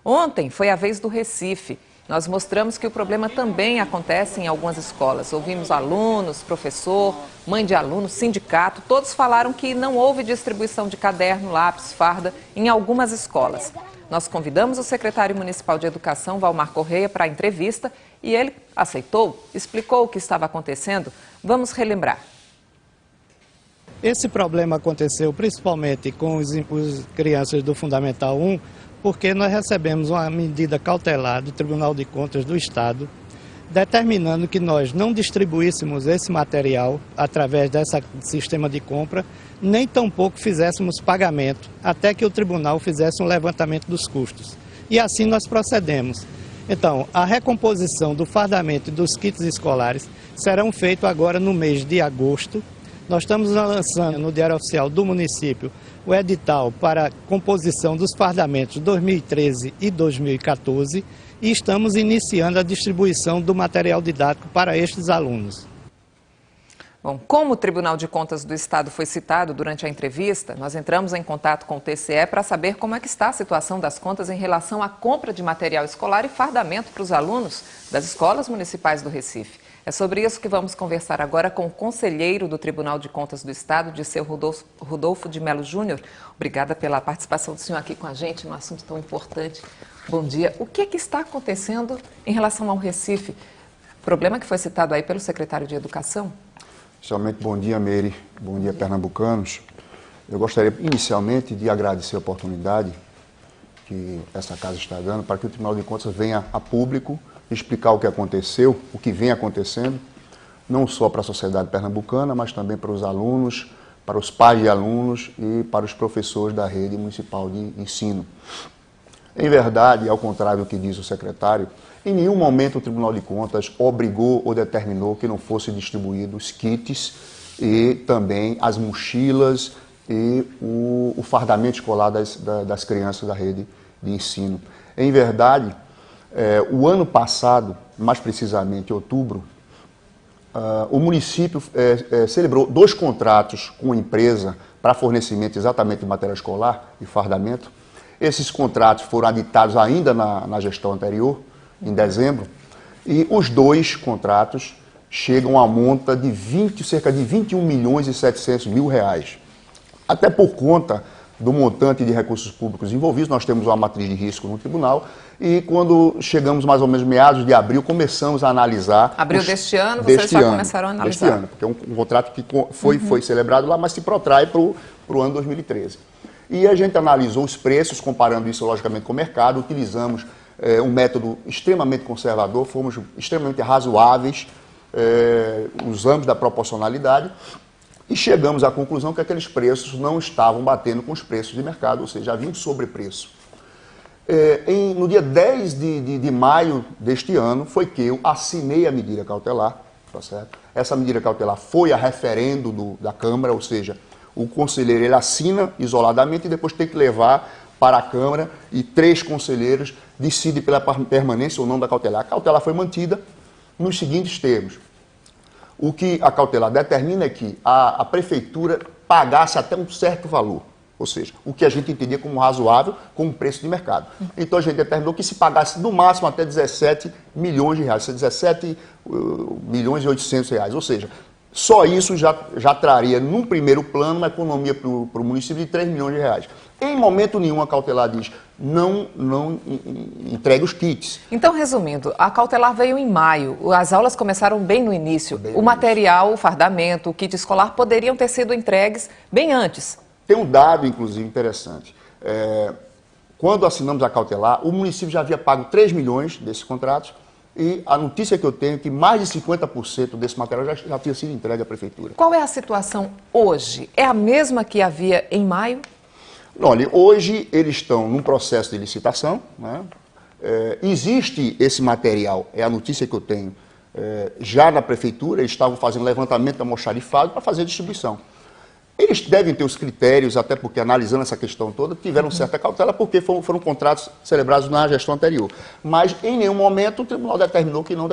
Ontem foi a vez do Recife. Nós mostramos que o problema também acontece em algumas escolas. Ouvimos alunos, professor, mãe de aluno, sindicato. Todos falaram que não houve distribuição de caderno, lápis, farda em algumas escolas. Nós convidamos o secretário municipal de Educação, Valmar Correia, para a entrevista e ele aceitou, explicou o que estava acontecendo. Vamos relembrar. Esse problema aconteceu principalmente com os crianças do Fundamental 1, porque nós recebemos uma medida cautelar do Tribunal de Contas do Estado, determinando que nós não distribuíssemos esse material através desse sistema de compra, nem tampouco fizéssemos pagamento, até que o tribunal fizesse um levantamento dos custos. E assim nós procedemos. Então, a recomposição do fardamento e dos kits escolares serão feitos agora no mês de agosto. Nós estamos lançando no Diário Oficial do município o edital para a composição dos fardamentos 2013 e 2014 e estamos iniciando a distribuição do material didático para estes alunos. Bom, como o Tribunal de Contas do Estado foi citado durante a entrevista, nós entramos em contato com o TCE para saber como é que está a situação das contas em relação à compra de material escolar e fardamento para os alunos das escolas municipais do Recife. É sobre isso que vamos conversar agora com o conselheiro do Tribunal de Contas do Estado, Dirceu Rodolfo de Melo Júnior. Obrigada pela participação do senhor aqui com a gente num assunto tão importante. Bom dia. O que está acontecendo em relação ao Recife? Problema que foi citado aí pelo secretário de Educação? Inicialmente, bom dia, Meire. Bom dia, pernambucanos. Eu gostaria inicialmente de agradecer a oportunidade que essa casa está dando para que o Tribunal de Contas venha a público explicar o que aconteceu, o que vem acontecendo, não só para a sociedade pernambucana, mas também para os alunos, para os pais de alunos e para os professores da rede municipal de ensino. Em verdade, ao contrário do que diz o secretário, em nenhum momento o Tribunal de Contas obrigou ou determinou que não fossem distribuídos kits e também as mochilas e o fardamento escolar das crianças da rede de ensino. Em verdade, o ano passado, mais precisamente em outubro, o município celebrou 2 contratos com a empresa para fornecimento exatamente de material escolar e fardamento. Esses contratos foram aditados ainda na gestão anterior, em dezembro, e os 2 contratos chegam a monta de cerca de 21 milhões e 700 mil reais. Até por conta do montante de recursos públicos envolvidos, nós temos uma matriz de risco no tribunal e quando chegamos mais ou menos meados de abril, começamos a analisar... Abril deste ano, vocês já começaram a analisar? Deste ano, porque é um contrato que foi celebrado lá, mas se protrai para o ano 2013. E a gente analisou os preços, comparando isso logicamente com o mercado, utilizamos um método extremamente conservador, fomos extremamente razoáveis, usamos da proporcionalidade, e chegamos à conclusão que aqueles preços não estavam batendo com os preços de mercado, ou seja, havia um sobrepreço. No dia 10 de maio deste ano, foi que eu assinei a medida cautelar, tá certo? Essa medida cautelar foi a referendo da Câmara, ou seja, o conselheiro ele assina isoladamente e depois tem que levar para a Câmara e 3 conselheiros decidem pela permanência ou não da cautelar. A cautelar foi mantida nos seguintes termos. O que a cautelar determina é que a prefeitura pagasse até um certo valor, ou seja, o que a gente entendia como razoável, como preço de mercado. Então a gente determinou que se pagasse no máximo até 17 milhões de reais, 17 milhões e 800 reais, ou seja, só isso já traria, num primeiro plano, uma economia para o município de 3 milhões de reais. Em momento nenhum a cautelar diz, não entregue os kits. Então, resumindo, a cautelar veio em maio, as aulas começaram bem no início. O material, o fardamento, o kit escolar poderiam ter sido entregues bem antes. Tem um dado, inclusive, interessante. Quando assinamos a cautelar, o município já havia pago 3 milhões desses contratos e a notícia que eu tenho é que mais de 50% desse material já tinha sido entregue à prefeitura. Qual é a situação hoje? É a mesma que havia em maio? Olha, hoje eles estão num processo de licitação, né? Existe esse material, é a notícia que eu tenho, já na prefeitura, eles estavam fazendo levantamento da almoxarifado para fazer a distribuição. Eles devem ter os critérios, até porque, analisando essa questão toda, tiveram certa cautela, porque foram contratos celebrados na gestão anterior. Mas, em nenhum momento, o tribunal determinou que não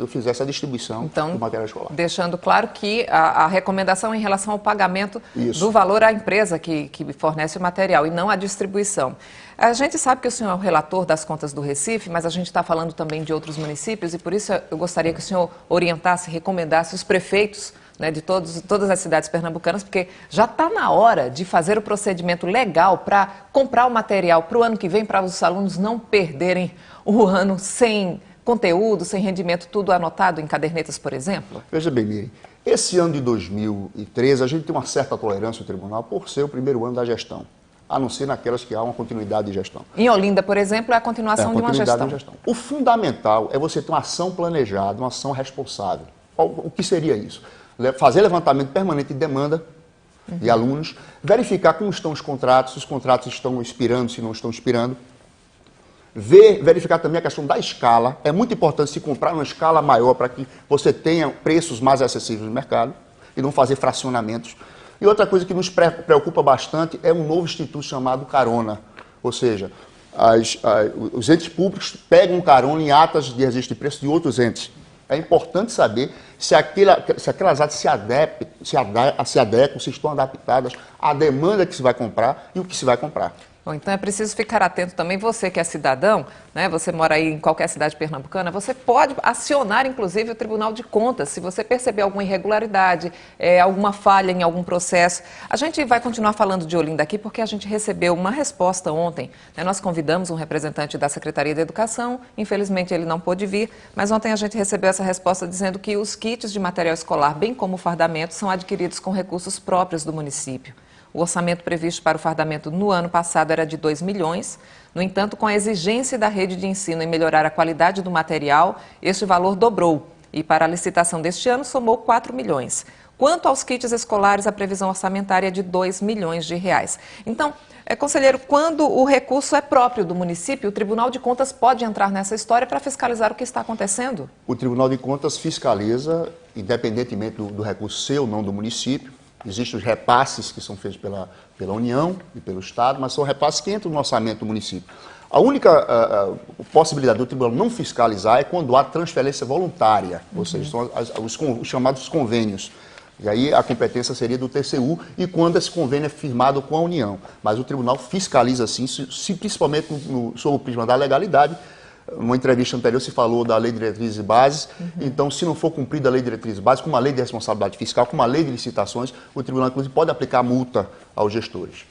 fizesse a distribuição do material escolar. Deixando claro que a recomendação em relação ao pagamento do valor à empresa que fornece o material e não a distribuição. A gente sabe que o senhor é o relator das contas do Recife, mas a gente está falando também de outros municípios e, por isso, eu gostaria que o senhor orientasse, recomendasse os prefeitos, né, de todas as cidades pernambucanas, porque já está na hora de fazer o procedimento legal para comprar o material para o ano que vem, para os alunos não perderem o ano sem conteúdo, sem rendimento, tudo anotado em cadernetas, por exemplo? Veja bem, Miri, esse ano de 2013 a gente tem uma certa tolerância no tribunal por ser o primeiro ano da gestão, a não ser naquelas que há uma continuidade de gestão. Em Olinda, por exemplo, é a continuação de uma gestão. O fundamental é você ter uma ação planejada, uma ação responsável. O que seria isso? Fazer levantamento permanente de demanda de alunos, verificar como estão os contratos, se os contratos estão expirando, se não estão expirando, verificar também a questão da escala. É muito importante se comprar uma escala maior para que você tenha preços mais acessíveis no mercado e não fazer fracionamentos. E outra coisa que nos preocupa bastante é um novo instituto chamado Carona, ou seja, os entes públicos pegam carona em atas de registro de preço de outros entes. É importante saber se aquelas atas se adequam, se estão adaptadas à demanda que se vai comprar e o que se vai comprar. Bom, então é preciso ficar atento também, você que é cidadão, né, você mora aí em qualquer cidade pernambucana, você pode acionar, inclusive, o Tribunal de Contas, se você perceber alguma irregularidade, alguma falha em algum processo. A gente vai continuar falando de Olinda aqui, porque a gente recebeu uma resposta ontem, né, nós convidamos um representante da Secretaria da Educação, infelizmente ele não pôde vir, mas ontem a gente recebeu essa resposta dizendo que os kits de material escolar, bem como o fardamento, são adquiridos com recursos próprios do município. O orçamento previsto para o fardamento no ano passado era de 2 milhões. No entanto, com a exigência da rede de ensino em melhorar a qualidade do material, este valor dobrou e para a licitação deste ano somou 4 milhões. Quanto aos kits escolares, a previsão orçamentária é de 2 milhões de reais. Então, conselheiro, quando o recurso é próprio do município, o Tribunal de Contas pode entrar nessa história para fiscalizar o que está acontecendo? O Tribunal de Contas fiscaliza, independentemente do recurso ser ou não do município. Existem os repasses que são feitos pela União e pelo Estado, mas são repasses que entram no orçamento do município. A única possibilidade do tribunal não fiscalizar é quando há transferência voluntária, ou seja, são os chamados convênios. E aí a competência seria do TCU e quando esse convênio é firmado com a União. Mas o tribunal fiscaliza sim, principalmente sob o prisma da legalidade. Numa entrevista anterior se falou da Lei de Diretrizes e Bases, então se não for cumprida a Lei de Diretrizes e Bases, como a Lei de Responsabilidade Fiscal, como a Lei de Licitações, o Tribunal, inclusive, pode aplicar multa aos gestores.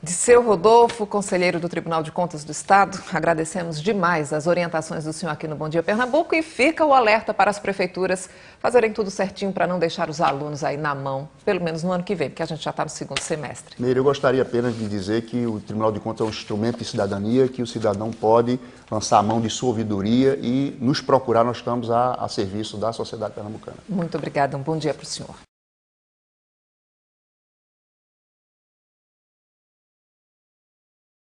Disseu Rodolfo, conselheiro do Tribunal de Contas do Estado, agradecemos demais as orientações do senhor aqui no Bom Dia Pernambuco e fica o alerta para as prefeituras fazerem tudo certinho para não deixar os alunos aí na mão, pelo menos no ano que vem, porque a gente já está no segundo semestre. Meire, eu gostaria apenas de dizer que o Tribunal de Contas é um instrumento de cidadania, que o cidadão pode lançar a mão de sua ouvidoria e nos procurar, nós estamos a serviço da sociedade pernambucana. Muito obrigada, um bom dia para o senhor.